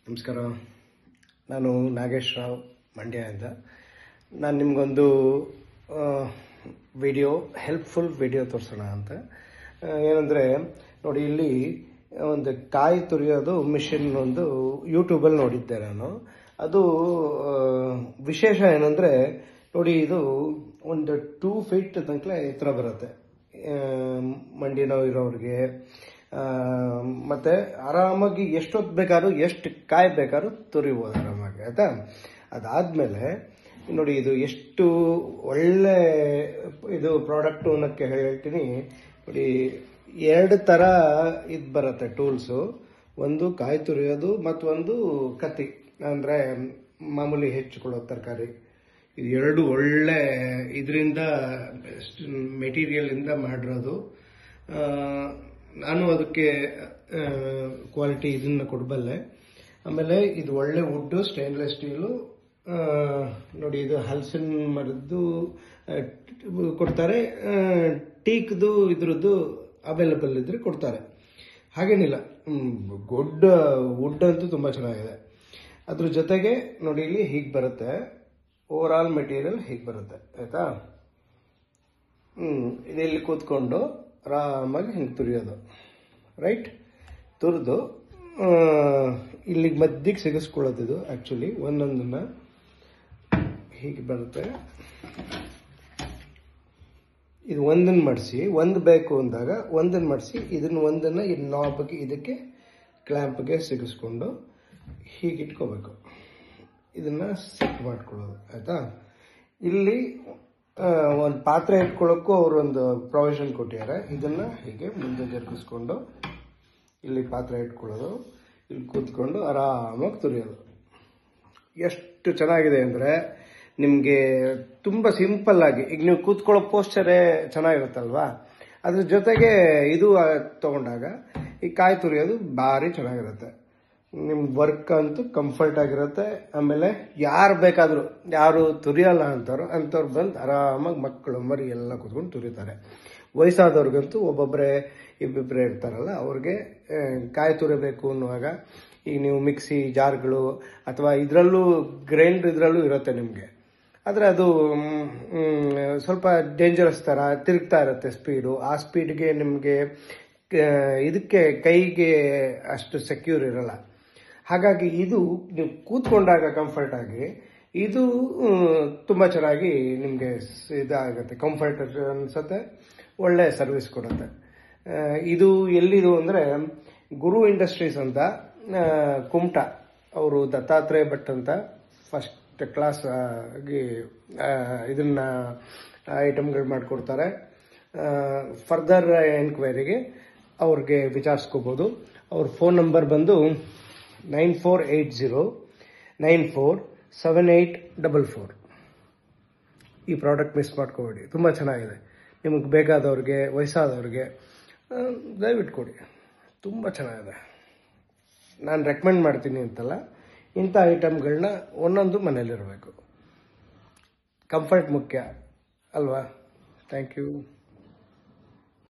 ನಮಸ್ಕಾರ. ನಾನು ನಾಗೇಶ್ ರಾವ್ ಮಂಡ್ಯದಿಂದ. ನಾನು ನಿಮಗೊಂದು ವಿಡಿಯೋ ಹೆಲ್ಪ್ಫುಲ್ ವಿಡಿಯೋ ತೋರಿಸೋಣ ಅಂತ. ಏನಂದರೆ ನೋಡಿ, ಇಲ್ಲಿ ಒಂದು ಕಾಯಿ ತುರಿಯೋದು ಮಿಷಿನ್ ಒಂದು ಯೂಟ್ಯೂಬಲ್ಲಿ ನೋಡಿದ್ದೆ ನಾನು. ಅದು ವಿಶೇಷ ಏನಂದರೆ ನೋಡಿ, ಇದು ಒಂದು 2 ಫೀಟ್ ತನಕ ಎತ್ತರ ಬರುತ್ತೆ. ಮಂಡಿ ನೋವು ಇರೋರಿಗೆ ಮತ್ತೆ ಆರಾಮಾಗಿ ಎಷ್ಟೊತ್ತು ಬೇಕಾದ್ರೂ ಎಷ್ಟು ಕಾಯಿ ಬೇಕಾದ್ರೂ ತುರಿಬೋದು ಆರಾಮಾಗಿ, ಆಯ್ತಾ. ಅದಾದ್ಮೇಲೆ ನೋಡಿ, ಇದು ಎಷ್ಟು ಒಳ್ಳೆ ಇದು ಪ್ರಾಡಕ್ಟು ಅನ್ನೋಕ್ಕೆ ಹೇಳ್ತೀನಿ ನೋಡಿ. 2 ಥರ ಇದು ಬರುತ್ತೆ ಟೂಲ್ಸು. ಒಂದು ಕಾಯಿ ತುರಿಯೋದು ಮತ್ತೊಂದು ಕತ್ತಿ, ಅಂದರೆ ಮಾಮೂಲಿ ಹೆಚ್ಚಿಕೊಳ್ಳೋ ತರಕಾರಿ. ಇದು 2 ಒಳ್ಳೆ ಇದರಿಂದ ಮೆಟೀರಿಯಲ್ ಇಂದ ಮಾಡಿರೋದು. ನಾನು ಅದಕ್ಕೆ ಕ್ವಾಲಿಟಿ ಇದನ್ನ ಕೊಡಬಲ್ಲೆ. ಆಮೇಲೆ ಇದು ಒಳ್ಳೆ ವುಡ್, ಸ್ಟೇನ್ಲೆಸ್ ಸ್ಟೀಲು. ನೋಡಿ, ಇದು ಹಲಸಿನ ಮರದ್ದು ಕೊಡ್ತಾರೆ, ಟೀಕ್ದು ಇದ್ರದ್ದು ಅವೈಲಬಲ್ ಇದ್ರೆ ಕೊಡ್ತಾರೆ. ಹಾಗೇನಿಲ್ಲ, ಗುಡ್ ವುಡ್ ಅಂತೂ ತುಂಬ ಚೆನ್ನಾಗಿದೆ. ಅದ್ರ ಜೊತೆಗೆ ನೋಡಿ, ಇಲ್ಲಿ ಹೀಗೆ ಬರುತ್ತೆ, ಓವರ್ ಆಲ್ ಮೆಟೀರಿಯಲ್ ಹೀಗೆ ಬರುತ್ತೆ, ಆಯ್ತಾ. ಇಲ್ಲಿ ಕೂತ್ಕೊಂಡು ಆರಾಮಾಗಿ ಹಿಂಗೆ ತುರಿಯೋದು, ರೈಟ್. ತುರಿದು ಇಲ್ಲಿಗೆ ಮಧ್ಯಕ್ಕೆ ಸಿಗಿಸ್ಕೊಳ್ಳೋದು. ಇದು ಆ್ಯಕ್ಚುಲಿ ಒಂದೊಂದನ್ನ ಹೀಗೆ ಬರುತ್ತೆ. ಇದು ಒಂದನ್ನು ಮಾಡಿಸಿ, ಒಂದು ಬೇಕು ಅಂದಾಗ ಒಂದನ್ನು ಮಾಡಿಸಿ, ಇದನ್ನು ಒಂದನ್ನು ಈ ನಾಬ್ಗೆ ಇದಕ್ಕೆ ಕ್ಲ್ಯಾಂಪ್ಗೆ ಸಿಗಿಸ್ಕೊಂಡು ಹೀಗೆ ಇಟ್ಕೋಬೇಕು. ಇದನ್ನ ಸೆಟ್ ಮಾಡ್ಕೊಳ್ಳೋದು, ಆಯ್ತಾ. ಇಲ್ಲಿ ಒಂದು ಪಾತ್ರೆ ಇಟ್ಕೊಳ್ಳೋಕ್ಕೂ ಅವರೊಂದು ಪ್ರೊವಿಷನ್ ಕೊಟ್ಟಿದ್ದಾರೆ. ಇದನ್ನ ಹೀಗೆ ಮುಂದೆ ಜರುಗಿಸ್ಕೊಂಡು ಇಲ್ಲಿ ಪಾತ್ರೆ ಇಟ್ಕೊಳ್ಳೋದು, ಇಲ್ಲಿ ಕೂತ್ಕೊಂಡು ಆರಾಮಾಗಿ ತುರಿಯೋದು. ಎಷ್ಟು ಚೆನ್ನಾಗಿದೆ ಅಂದರೆ ನಿಮಗೆ ತುಂಬ ಸಿಂಪಲ್ ಆಗಿ. ಈಗ ನೀವು ಕೂತ್ಕೊಳ್ಳೋ ಪೋಸ್ಚರೇ ಚೆನ್ನಾಗಿರುತ್ತಲ್ವಾ, ಅದ್ರ ಜೊತೆಗೆ ಇದು ತಗೊಂಡಾಗ ಈ ಕಾಯಿ ತುರಿಯೋದು ಭಾರಿ ಚೆನ್ನಾಗಿರುತ್ತೆ. ನಿಮ್ಮ ವರ್ಕ್ ಅಂತೂ ಕಂಫರ್ಟ್ ಆಗಿರುತ್ತೆ. ಆಮೇಲೆ ಯಾರು ಬೇಕಾದರೂ, ಯಾರು ತುರಿಯಲ್ಲ ಅಂಥವ್ರು ಬಂದು ಆರಾಮಾಗಿ ಮಕ್ಕಳು ಮರಿ ಎಲ್ಲ ಕೂತ್ಕೊಂಡು ತುರಿತಾರೆ. ವಯಸ್ಸಾದವ್ರಿಗಂತೂ ಒಬ್ಬೊಬ್ಬರೇ ಇಬ್ಬಿಬ್ಬರೇ ಇರ್ತಾರಲ್ಲ, ಅವ್ರಿಗೆ ಕಾಯಿ ತುರಿಬೇಕು ಅನ್ನುವಾಗ ಈಗ ನೀವು ಮಿಕ್ಸಿ ಜಾರ್ಗಳು ಅಥವಾ ಇದರಲ್ಲೂ ಗ್ರೈಂಡ್ರ್ ಇದರಲ್ಲೂ ಇರುತ್ತೆ ನಿಮಗೆ. ಆದರೆ ಅದು ಸ್ವಲ್ಪ ಡೇಂಜರಸ್ ಥರ ತಿರುಗ್ತಾ ಇರುತ್ತೆ ಸ್ಪೀಡು. ಆ ಸ್ಪೀಡ್ಗೆ ನಿಮಗೆ ಇದಕ್ಕೆ ಕೈಗೆ ಅಷ್ಟು ಸೆಕ್ಯೂರ್ ಇರಲ್ಲ. ಹಾಗಾಗಿ ಇದು ನೀವು ಕೂತ್ಕೊಂಡಾಗ ಕಂಫರ್ಟ್ ಆಗಿ ಇದು ತುಂಬ ಚೆನ್ನಾಗಿ ನಿಮಗೆ ಇದಾಗುತ್ತೆ, ಕಂಫರ್ಟ್ ಅನಿಸುತ್ತೆ, ಒಳ್ಳೆ ಸರ್ವಿಸ್ ಕೊಡುತ್ತೆ. ಇದು ಎಲ್ಲಿದು ಅಂದರೆ ಗುರು ಇಂಡಸ್ಟ್ರೀಸ್ ಅಂತ, ಕುಮಟಾ. ಅವರು ದತ್ತಾತ್ರೇಯ ಭಟ್ ಅಂತ ಫಸ್ಟ್ ಕ್ಲಾಸ್ ಆಗಿ ಇದನ್ನ ಐಟಮ್ಗಳು ಮಾಡಿಕೊಡ್ತಾರೆ. ಫರ್ದರ್ ಎನ್ಕ್ವೈರಿಗೆ ಅವ್ರಿಗೆ ವಿಚಾರಿಸ್ಕೋಬೋದು. ಅವ್ರ ಫೋನ್ ನಂಬರ್ ಬಂದು 9480947844. ಈ ಪ್ರಾಡಕ್ಟ್ ಮಿಸ್ ಮಾಡ್ಕೋಬೇಡಿ, ತುಂಬ ಚೆನ್ನಾಗಿದೆ. ನಿಮಗೆ ಬೇಕಾದವ್ರಿಗೆ, ವಯಸ್ಸಾದವ್ರಿಗೆ ದಯವಿಟ್ಟು ಕೊಡಿ, ತುಂಬ ಚೆನ್ನಾಗಿದೆ. ನಾನು ರೆಕಮೆಂಡ್ ಮಾಡ್ತೀನಿ ಅಂತಲ್ಲ, ಇಂಥ ಐಟಮ್ಗಳನ್ನ ಒಂದೊಂದು ಮನೇಲಿರಬೇಕು. ಕಂಫರ್ಟ್ ಮುಖ್ಯ ಅಲ್ವಾ. Thank you.